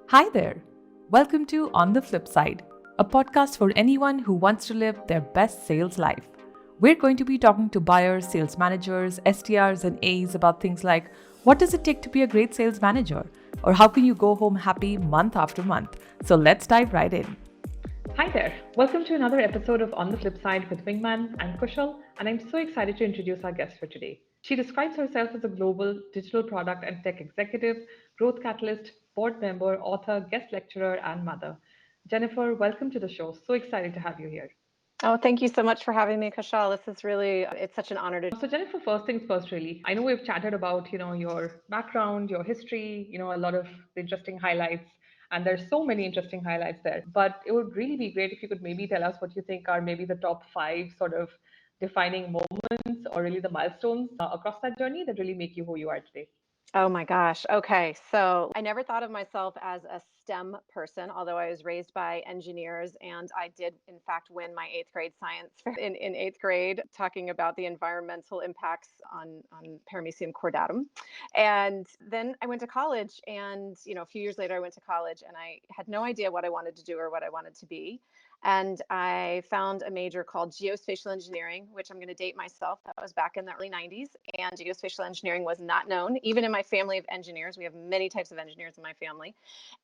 Hi there. Welcome to On the Flip Side, a podcast for anyone who wants to live their best sales life. We're going to be talking to buyers, sales managers, STRs, and A's about things like what does it take to be a great sales manager? Or how can you go home happy month after month? So let's dive right in. Hi there. Welcome to another episode of On the Flip Side with Wingman. I'm Kushal, and I'm so excited to introduce our guest for today. She describes herself as a global digital product and tech executive, growth catalyst, board member, author, guest lecturer, and mother. Jennifer, welcome to the show. So excited to have you here. Oh, thank you so much for having me, Kushal. This is really, it's such an honor to. So Jennifer, first things first, really. I know we've chatted about, your background, your history, a lot of the interesting highlights, and there's so many interesting highlights there. But it would really be great if you could maybe tell us what you think are maybe the top five sort of defining moments or really the milestones across that journey that really make you who you are today. Oh my gosh. Okay. So I never thought of myself as a STEM person, although I was raised by engineers. And I did, in fact, win my eighth grade science fair in eighth grade, talking about the environmental impacts on Paramecium cordatum. And then I went to college. And, a few years later, I went to college and I had no idea what I wanted to do or what I wanted to be. And I found a major called geospatial engineering, which I'm going to date myself. That was back in the early 90s. And geospatial engineering was not known, even in my family of engineers. We have many types of engineers in my family.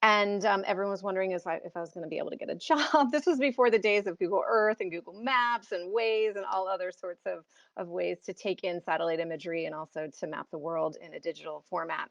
And everyone was wondering if I was going to be able to get a job. This was before the days of Google Earth and Google Maps and Waze and all other sorts of ways to take in satellite imagery and also to map the world in a digital format.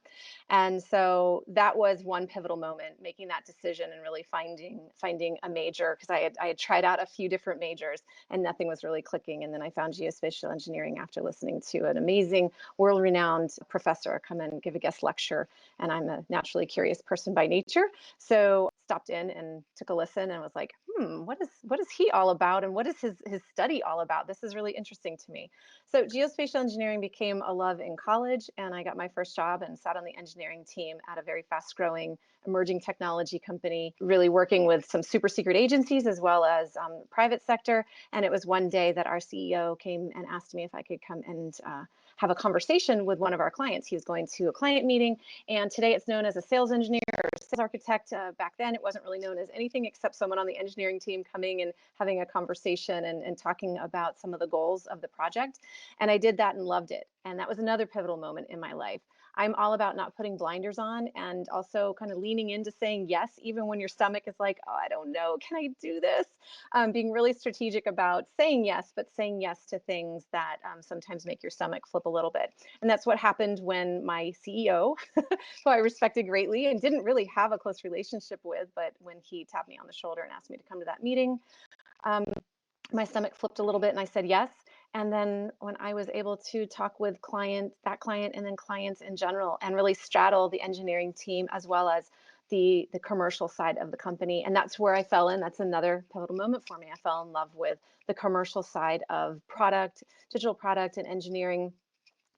And so that was one pivotal moment, making that decision and really finding a major, because I had tried out a few different majors and nothing was really clicking. And then I found geospatial engineering after listening to an amazing world-renowned professor come and give a guest lecture. And I'm a naturally curious person by nature. So stopped in and took a listen and was like, what is he all about? And what is his study all about? This is really interesting to me. So geospatial engineering became a love in college, and I got my first job and sat on the engineering team at a very fast growing emerging technology company, really working with some super secret agencies as well as private sector. And it was one day that our CEO came and asked me if I could come and have a conversation with one of our clients. He was going to a client meeting, and today it's known as a sales engineer or sales architect. Back then, it wasn't really known as anything except someone on the engineering team coming and having a conversation and talking about some of the goals of the project. And I did that and loved it. And that was another pivotal moment in my life. I'm all about not putting blinders on and also kind of leaning into saying yes, even when your stomach is like, oh, I don't know, can I do this? Being really strategic about saying yes, but saying yes to things that sometimes make your stomach flip a little bit. And that's what happened when my CEO, who I respected greatly and didn't really have a close relationship with, but when he tapped me on the shoulder and asked me to come to that meeting, um, my stomach flipped a little bit and I said yes. And then when I was able to talk with that client and then clients in general and really straddle the engineering team as well as the commercial side of the company. And that's where I fell in. That's another pivotal moment for me. I fell in love with the commercial side of product, digital product and engineering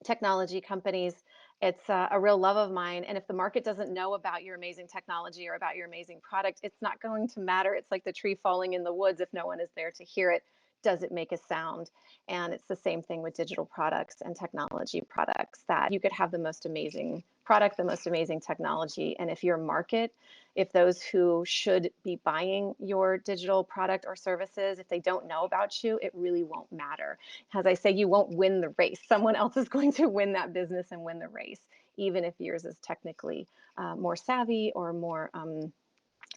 technology companies. It's a real love of mine. And if the market doesn't know about your amazing technology or about your amazing product, it's not going to matter. It's like the tree falling in the woods. If no one is there to hear it, does it make a sound? And it's the same thing with digital products and technology products, that you could have the most amazing product, the most amazing technology. And if your market, if those who should be buying your digital product or services, if they don't know about you, it really won't matter. As I say, you won't win the race. Someone else is going to win that business and win the race, even if yours is technically more savvy or more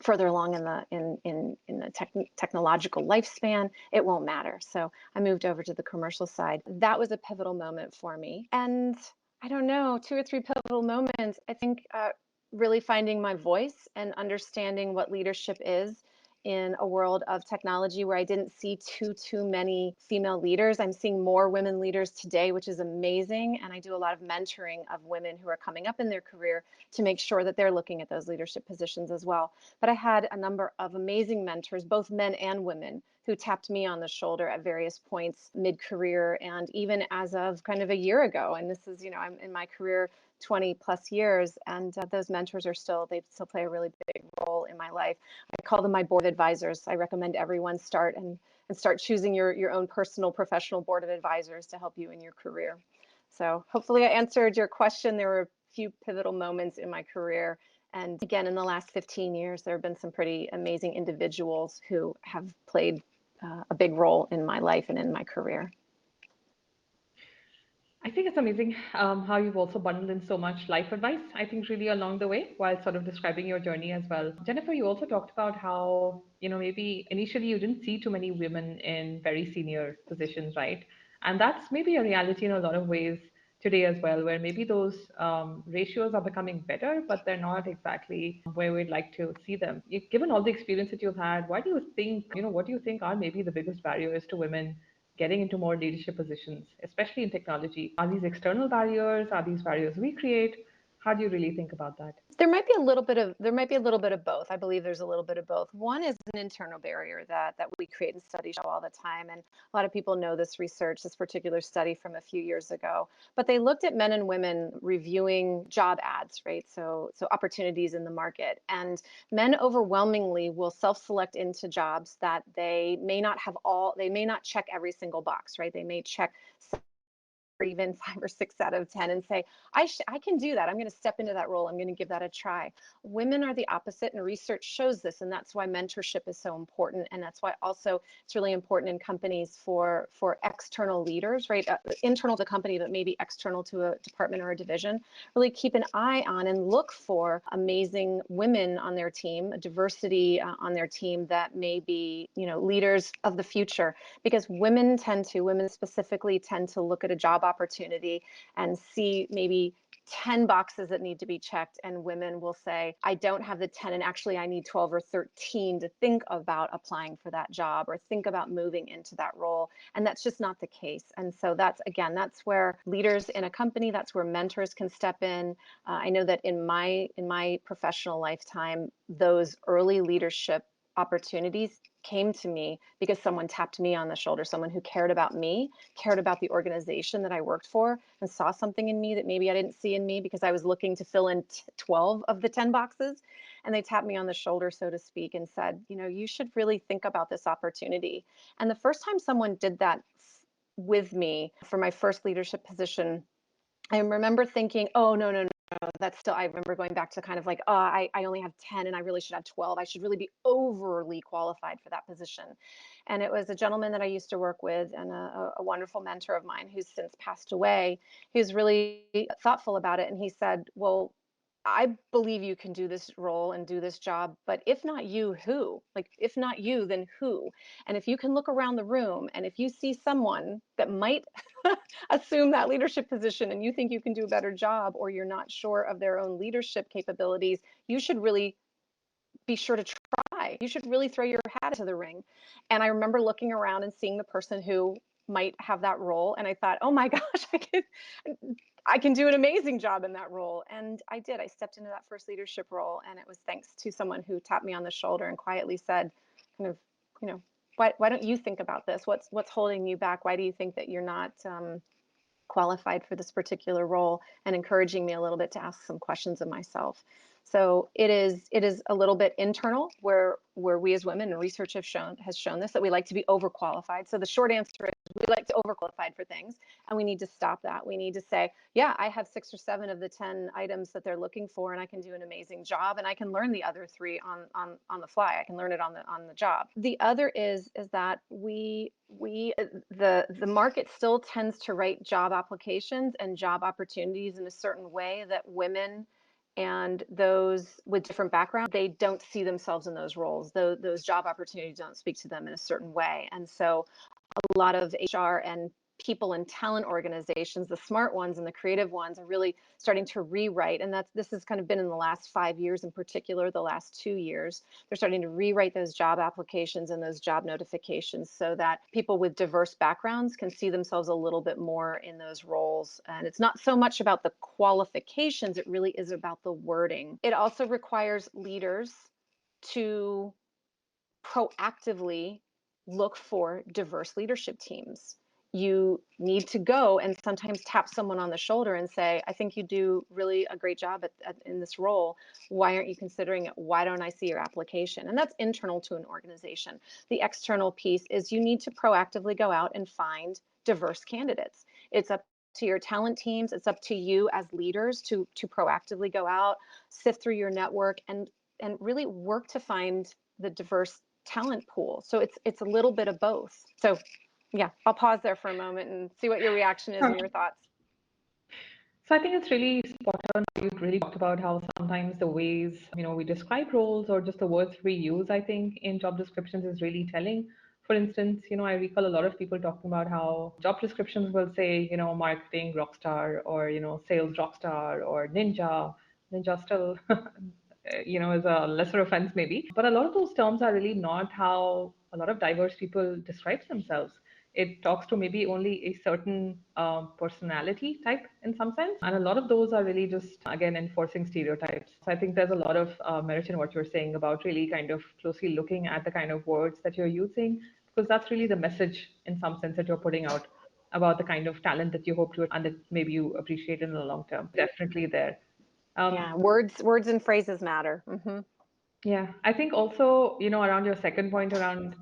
further along in the technological lifespan. It won't matter. So I moved over to the commercial side. That was a pivotal moment for me. And I don't know, two or three pivotal moments. I think really finding my voice and understanding what leadership is in a world of technology where I didn't see too many female leaders. I'm seeing more women leaders today, which is amazing. And I do a lot of mentoring of women who are coming up in their career to make sure that they're looking at those leadership positions as well. But I had a number of amazing mentors, both men and women, who tapped me on the shoulder at various points mid-career and even as of kind of a year ago. And this is, I'm in my career 20 plus years, and those mentors they still play a really big role in my life. I call them my board advisors. I recommend everyone start choosing your own personal professional board of advisors to help you in your career. So hopefully I answered your question. There were few pivotal moments in my career. And again, in the last 15 years, there have been some pretty amazing individuals who have played a big role in my life and in my career. I think it's amazing how you've also bundled in so much life advice, I think, really along the way while sort of describing your journey as well. Jennifer, you also talked about how, maybe initially you didn't see too many women in very senior positions, right? And that's maybe a reality in a lot of ways today as well, where maybe those ratios are becoming better, but they're not exactly where we'd like to see them. Given all the experience that you've had, why do you think, what do you think are maybe the biggest barriers to women getting into more leadership positions, especially in technology? Are these external barriers? Are these barriers we create? How do you really think about that? There might be a little bit of both. I believe there's a little bit of both. One is an internal barrier that we create, and studies show all the time. And a lot of people know this research, this particular study from a few years ago. But they looked at men and women reviewing job ads, right? So opportunities in the market. And men overwhelmingly will self-select into jobs that they may not check every single box, right? They may check or even 5 or 6 out of 10 and say, I can do that. I'm going to step into that role. I'm going to give that a try. Women are the opposite, and research shows this. And that's why mentorship is so important. And that's why also it's really important in companies for external leaders, right? Internal to the company, but maybe external to a department or a division. Really keep an eye on and look for amazing women on their team, a diversity on their team that may be, leaders of the future. Because women specifically tend to look at a job opportunity and see maybe 10 boxes that need to be checked, and women will say, I don't have the 10, and actually I need 12 or 13 to think about applying for that job or think about moving into that role. And that's just not the case. And so that's where leaders in a company, that's where mentors can step in. I know that in my professional lifetime, those early leadership opportunities came to me because someone tapped me on the shoulder, someone who cared about me, cared about the organization that I worked for, and saw something in me that maybe I didn't see in me because I was looking to fill in 12 of the 10 boxes. And they tapped me on the shoulder, so to speak, and said, you should really think about this opportunity. And the first time someone did that with me for my first leadership position, I remember thinking, oh, no, no, no, that's still, I remember going back to kind of like, oh, I only have 10 and I really should have 12. I should really be overly qualified for that position. And it was a gentleman that I used to work with, and a wonderful mentor of mine who's since passed away. He was really thoughtful about it. And he said, well, I believe you can do this role and do this job, but if not you, who? Like, if not you, then who? And if you can look around the room and if you see someone that might assume that leadership position and you think you can do a better job, or you're not sure of their own leadership capabilities, you should really be sure to try. You should really throw your hat into the ring. And I remember looking around and seeing the person who might have that role. And I thought, oh my gosh, I can do an amazing job in that role. And I did. I stepped into that first leadership role. And it was thanks to someone who tapped me on the shoulder and quietly said, kind of, why don't you think about this? What's holding you back? Why do you think that you're not qualified for this particular role, and encouraging me a little bit to ask some questions of myself. So it is a little bit internal, where we as women, and research has shown this, that we like to be overqualified. So the short answer is we like to overqualified for things, and we need to stop that. We need to say, yeah, I have 6 or 7 of the 10 items that they're looking for, and I can do an amazing job, and I can learn the other 3 on the fly. I can learn it on the job. The other is that the market still tends to write job applications and job opportunities in a certain way that women and those with different backgrounds, they don't see themselves in those roles. Those job opportunities don't speak to them in a certain way. And so a lot of HR and people and talent organizations, the smart ones and the creative ones, are really starting to rewrite. And this has kind of been in the last 5 years, in particular, the last 2 years. They're starting to rewrite those job applications and those job notifications so that people with diverse backgrounds can see themselves a little bit more in those roles. And it's not so much about the qualifications, it really is about the wording. It also requires leaders to proactively look for diverse leadership teams. You need to go and sometimes tap someone on the shoulder and say, I think you do really a great job in this role. Why aren't you considering it? Why don't I see your application? And that's internal to an organization. The external piece is you need to proactively go out and find diverse candidates. It's up to your talent teams. It's up to you as leaders to proactively go out, sift through your network, and really work to find the diverse talent pool. So it's a little bit of both. So yeah, I'll pause there for a moment and see what your reaction is and your thoughts. So I think it's really spot on. You really talked about how sometimes the ways, we describe roles or just the words we use, I think, in job descriptions is really telling. For instance, I recall a lot of people talking about how job descriptions will say, marketing rockstar or, sales rockstar or ninja. Ninja still, is a lesser offense maybe. But a lot of those terms are really not how a lot of diverse people describe themselves. It talks to maybe only a certain personality type in some sense. And a lot of those are really just, again, enforcing stereotypes. So I think there's a lot of merit in what you're saying about really kind of closely looking at the kind of words that you're using, because that's really the message in some sense that you're putting out about the kind of talent that you hope to and that maybe you appreciate in the long term. Definitely there. Yeah, words and phrases matter. Yeah, I think also, around your second point around,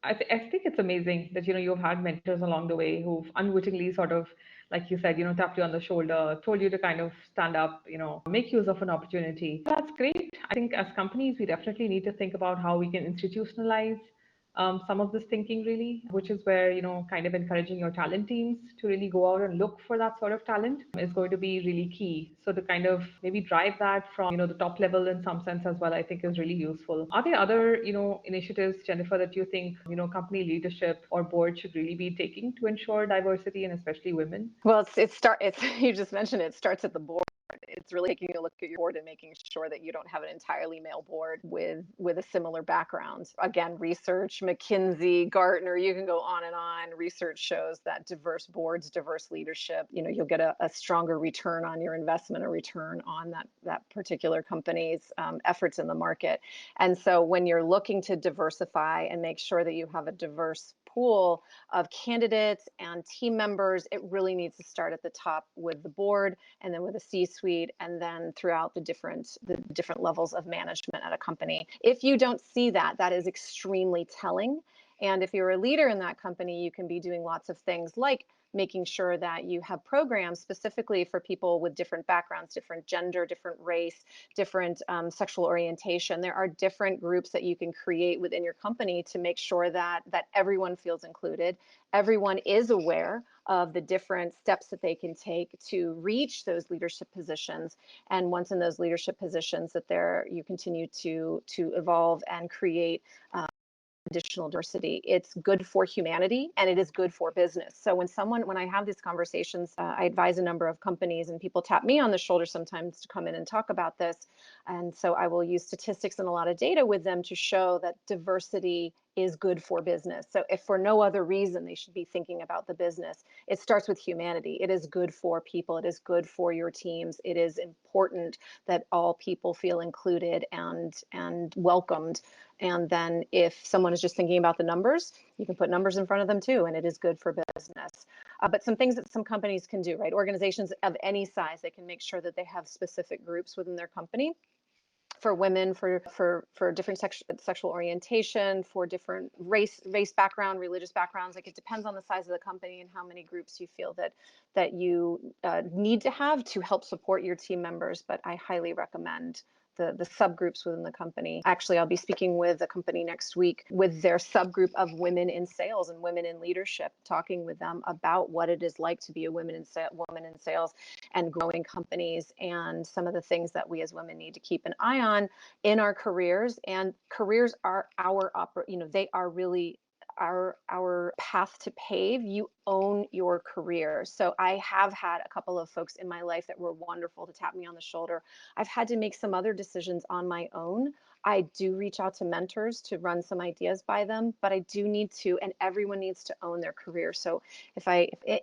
I think it's amazing that, you've had mentors along the way who've unwittingly sort of, like you said, tapped you on the shoulder, told you to kind of stand up, make use of an opportunity. That's great. I think as companies, we definitely need to think about how we can institutionalize some of this thinking really, which is where, kind of encouraging your talent teams to really go out and look for that sort of talent is going to be really key. So to kind of maybe drive that from, the top level in some sense as well, I think is really useful. Are there other, initiatives, Jennifer, that you think, company leadership or board should really be taking to ensure diversity and especially women? Well, it's you just mentioned it starts at the board. It's really taking a look at your board and making sure that you don't have an entirely male board with a similar background. Again, research, McKinsey, Gartner, you can go on and on. Research shows that diverse boards, diverse leadership, you'll get a stronger return on your investment, a return on that particular company's efforts in the market. And so when you're looking to diversify and make sure that you have a diverse pool of candidates and team members, it really needs to start at the top with the board and then with the C-suite and then throughout the different levels of management at a company. If you don't see that, that is extremely telling. And if you're a leader in that company, you can be doing lots of things like making sure that you have programs specifically for people with different backgrounds, different gender, different race, different sexual orientation. There are different groups that you can create within your company to make sure that everyone feels included. Everyone is aware of the different steps that they can take to reach those leadership positions. And once in those leadership positions, that you continue to evolve and create additional diversity. It's good for humanity and it is good for business. So when I have these conversations, I advise a number of companies and people tap me on the shoulder sometimes to come in and talk about this. And so I will use statistics and a lot of data with them to show that diversity is good for business. So if for no other reason they should be thinking about the business, it starts with humanity. It is good for people. It is good for your teams. It is important that all people feel included and welcomed. And then if someone is just thinking about the numbers, you can put numbers in front of them too, and it is good for business. But some things that some companies can do, right? Organizations of any size, they can make sure that they have specific groups within their company for women, for different sexual orientation, for different race background, religious backgrounds. Like it depends on the size of the company and how many groups you feel that you need to have to help support your team members. But I highly recommend the subgroups within the company. Actually, I'll be speaking with a company next week with their subgroup of women in sales and women in leadership, talking with them about what it is like to be a woman in sales and growing companies, and some of the things that we as women need to keep an eye on in our careers. And careers are they are really our path to pave. You own your career. So I have had a couple of folks in my life that were wonderful to tap me on the shoulder. I've had to make some other decisions on my own. I do reach out to mentors to run some ideas by them, but I do need to, and everyone needs to own their career. So if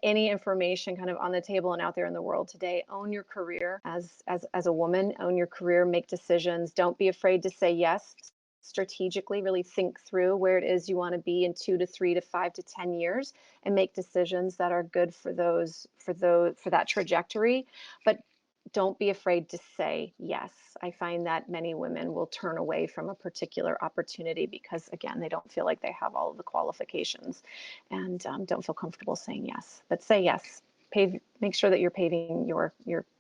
any information kind of on the table and out there in the world today, own your career as a woman, own your career, make decisions. Don't be afraid to say yes. Strategically, really think through where it is you want to be in 2 to 3 to 5 to 10 years and make decisions that are good for that trajectory. But don't be afraid to say yes. I find that many women will turn away from a particular opportunity because, again, they don't feel like they have all of the qualifications and don't feel comfortable saying yes. But say yes. make sure that you're paving your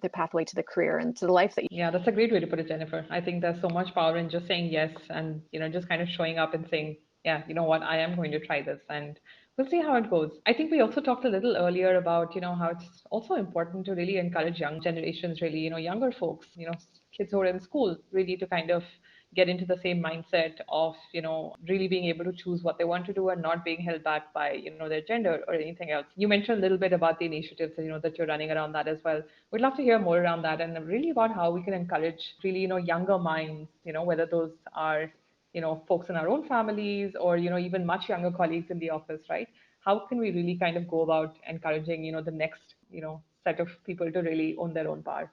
the pathway to the career and to the life that Yeah, that's a great way to put it, Jennifer. I think there's so much power in just saying yes and, just kind of showing up and saying, yeah, you know what, I am going to try this and we'll see how it goes. I think we also talked a little earlier about, how it's also important to really encourage young generations, really, younger folks, kids who are in school, really to kind of get into the same mindset of, really being able to choose what they want to do and not being held back by, their gender or anything else. You mentioned a little bit about the initiatives, that you're running around that as well. We'd love to hear more around that and really about how we can encourage really, younger minds, whether those are, folks in our own families or, even much younger colleagues in the office, right? How can we really kind of go about encouraging, the next, set of people to really own their own power?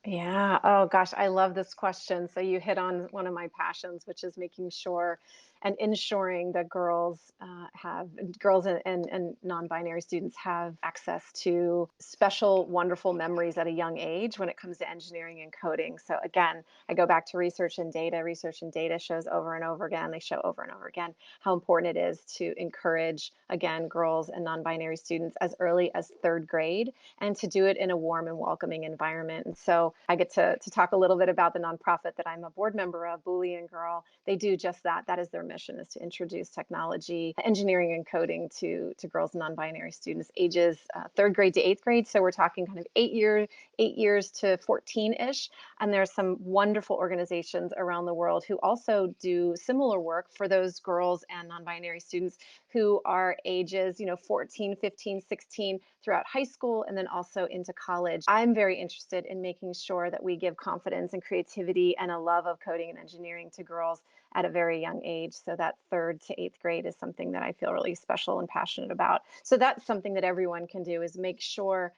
Yeah. Oh gosh, I love this question. So you hit on one of my passions, which is making sure and ensuring that girls and non-binary students have access to special, wonderful memories at a young age when it comes to engineering and coding. So again, I go back to research and data. Research and data shows over and over again. They show over and over again how important it is to encourage, again, girls and non-binary students as early as third grade and to do it in a warm and welcoming environment. And so I get to talk a little bit about the nonprofit that I'm a board member of, Boolean Girl. They do just that. That is their mission, is to introduce technology, engineering, and coding to girls and non-binary students ages third grade to eighth grade. So we're talking kind of 8 years to 14-ish. And there's some wonderful organizations around the world who also do similar work for those girls and non-binary students who are ages, 14, 15, 16 throughout high school and then also into college. I'm very interested in making sure that we give confidence and creativity and a love of coding and engineering to girls at a very young age. So that third to eighth grade is something that I feel really special and passionate about. So that's something that everyone can do, is make sure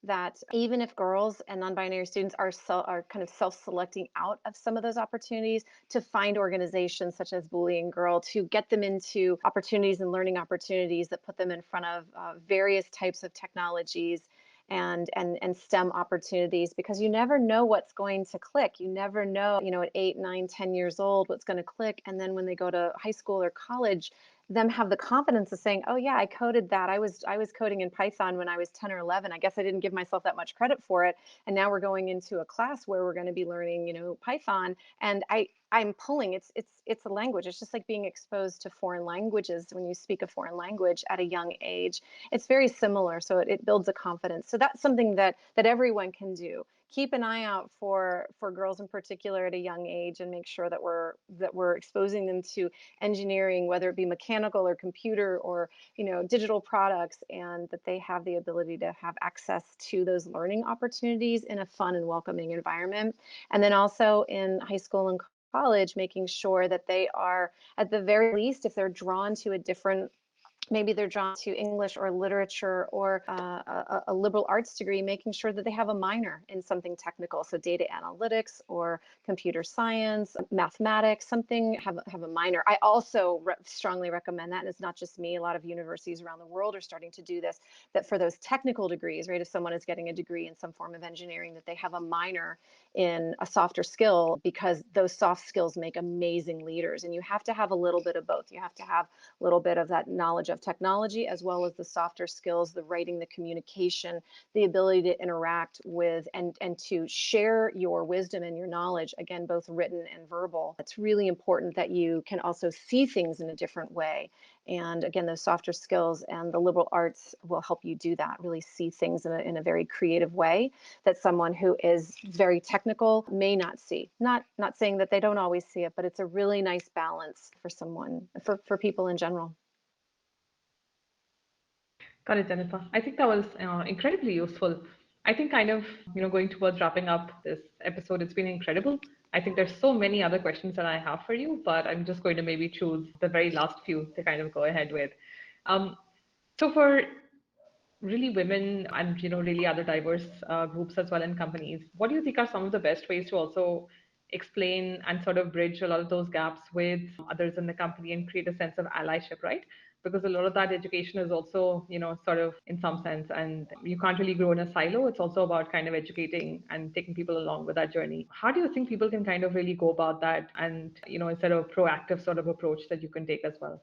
that even if girls and non-binary students are kind of self-selecting out of some of those opportunities, to find organizations such as Boolean Girl to get them into opportunities and learning opportunities that put them in front of various types of technologies and STEM opportunities, because you never know what's going to click. You never know, at 8, 9, 10 years old, what's going to click. And then when they go to high school or college, them have the confidence of saying, oh yeah, I coded that. I was coding in Python when I was 10 or 11. I guess I didn't give myself that much credit for it. And now we're going into a class where we're going to be learning, Python. And I'm pulling, it's a language. It's just like being exposed to foreign languages. When you speak a foreign language at a young age, it's very similar. So it builds a confidence. So that's something that everyone can do. Keep an eye out for girls in particular at a young age, and make sure that we're exposing them to engineering, whether it be mechanical or computer or digital products, and that they have the ability to have access to those learning opportunities in a fun and welcoming environment. And then also in high school and college, making sure that they are, at the very least, if they're drawn to a different, maybe they're drawn to English or literature or a liberal arts degree, making sure that they have a minor in something technical. So data analytics or computer science, mathematics, something, have a minor. I also strongly recommend that. And it's not just me. A lot of universities around the world are starting to do this, that for those technical degrees, right, if someone is getting a degree in some form of engineering, that they have a minor in a softer skill, because those soft skills make amazing leaders. And you have to have a little bit of both. You have to have a little bit of that knowledge of technology, as well as the softer skills, the writing, the communication, the ability to interact with and to share your wisdom and your knowledge, again, both written and verbal. It's really important that you can also see things in a different way. And again, those softer skills and the liberal arts will help you do that, really see things in a very creative way that someone who is very technical may not see. Not saying that they don't always see it, but it's a really nice balance for someone, for people in general. Got it, Jennifer. I think that was incredibly useful. I think kind of, going towards wrapping up this episode, it's been incredible. I think there's so many other questions that I have for you, but I'm just going to maybe choose the very last few to kind of go ahead with. Um, so for really women and really other diverse groups as well in companies, what do you think are some of the best ways to also explain and sort of bridge a lot of those gaps with others in the company and create a sense of allyship, right? Because a lot of that education is also sort of in some sense, and you can't really grow in a silo. It's also about kind of educating and taking people along with that journey. How do you think people can kind of really go about that, and instead of a proactive sort of approach that you can take as well?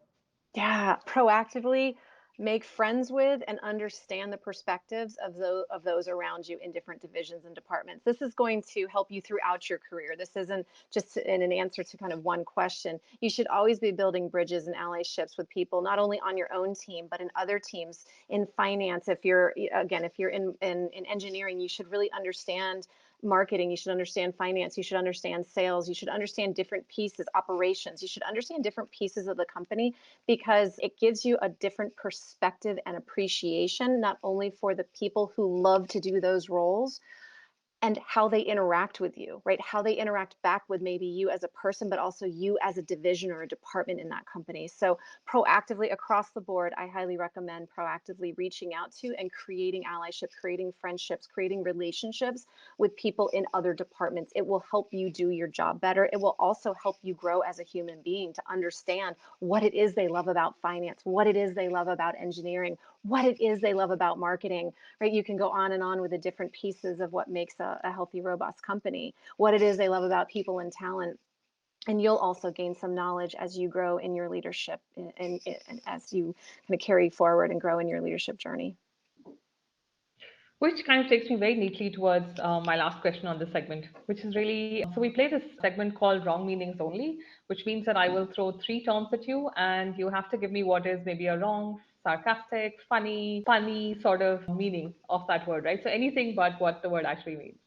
Yeah, proactively. make friends with, and understand the perspectives of those around you in different divisions and departments. This is going to help you throughout your career. This isn't just in an answer to kind of one question. You should always be building bridges and allyships with people, not only on your own team, but in other teams, in finance. If you're, again, if you're in engineering, you should really understand marketing, you should understand finance, you should understand sales, you should understand different pieces, operations, you should understand different pieces of the company, because it gives you a different perspective and appreciation, not only for the people who love to do those roles, and how they interact with you, right? How they interact back with maybe you as a person, but also you as a division or a department in that company. So proactively across the board, I highly recommend proactively reaching out to and creating allyship, creating friendships, creating relationships with people in other departments. It will help you do your job better. It will also help you grow as a human being, to understand what it is they love about finance, what it is they love about engineering, what it is they love about marketing, right? You can go on and on with the different pieces of what makes a healthy, robust company, what it is they love about people and talent. And you'll also gain some knowledge as you grow in your leadership, and as you kind of carry forward and grow in your leadership journey. Which kind of takes me very neatly towards my last question on this segment, which is really so we play this segment called Wrong Meanings Only, which means that I will throw three terms at you and you have to give me what is maybe a wrong, sarcastic, funny, punny sort of meaning of that word, right? So anything but what the word actually means.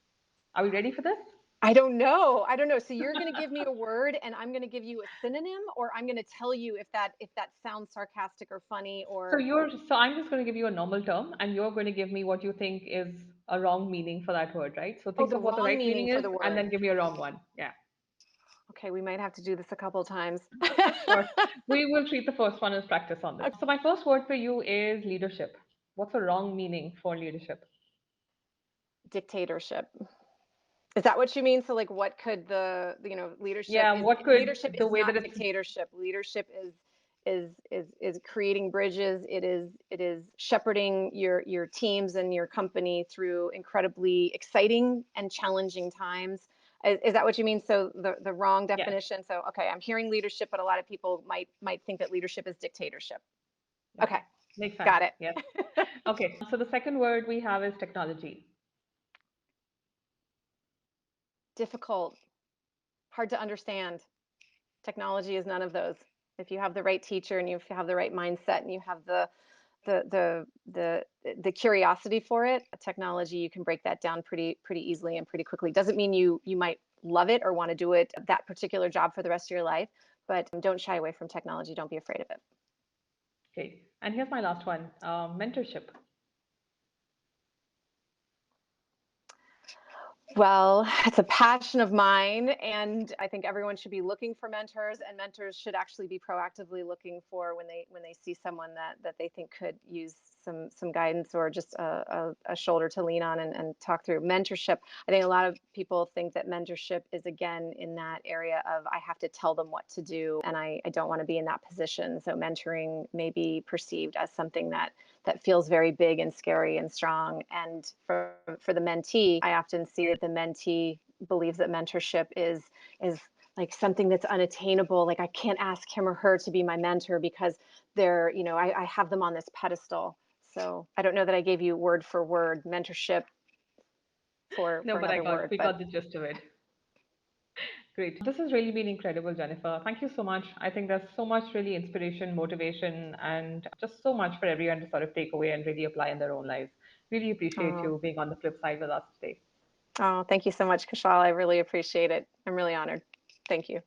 Are we ready for this? I don't know. I don't know. So you're going to give me a word and I'm going to give you a synonym, or I'm going to tell you if that sounds sarcastic or funny So or you're so I'm just going to give you a normal term and you're going to give me what you think is a wrong meaning for that word, right? So oh, think the of what the wrong right meaning meaning for is the and word. then give me a wrong one. Yeah. Okay, we might have to do this a couple of times. Sure. We will treat the first one as practice on this. So my first word for you is leadership. What's a wrong meaning for leadership? Dictatorship. Is that what you mean? So like what could leadership Yeah, is what leadership could the is way that not it's dictatorship. Leadership is creating bridges. It is shepherding your teams and your company through incredibly exciting and challenging times. Is that what you mean? So the wrong yes, definition. So okay, I'm hearing leadership, but a lot of people might think that leadership is dictatorship. yeah, Okay, makes sense. got it. Yes. Okay. So the second word we have is technology. Difficult, hard to understand. Technology is none of those. If you have the right teacher and you have the right mindset and you have the curiosity for it, technology, you can break that down pretty easily and pretty quickly. Doesn't mean you might love it or want to do it, that particular job, for the rest of your life, but don't shy away from technology. Don't be afraid of it. Okay. And here's my last one, mentorship. Well, it's a passion of mine, and I think everyone should be looking for mentors, and mentors should actually be proactively looking for when they see someone that they think could use some guidance, or just a shoulder to lean on and talk through mentorship. I think a lot of people think that mentorship is, again, in that area of I have to tell them what to do, and I don't want to be in that position. So mentoring may be perceived as something that feels very big and scary and strong. And for the mentee, I often see that the mentee believes that mentorship is like something that's unattainable. Like I can't ask him or her to be my mentor because I have them on this pedestal. So I don't know that I gave you word for word mentorship No, for but I another got word, we but got the gist of it. Great. This has really been incredible, Jennifer. Thank you so much. I think there's so much really inspiration, motivation, and just so much for everyone to sort of take away and really apply in their own lives. Really appreciate oh, you being on the flip side with us today. oh, thank you so much, Kashal. I really appreciate it. I'm really honored. Thank you.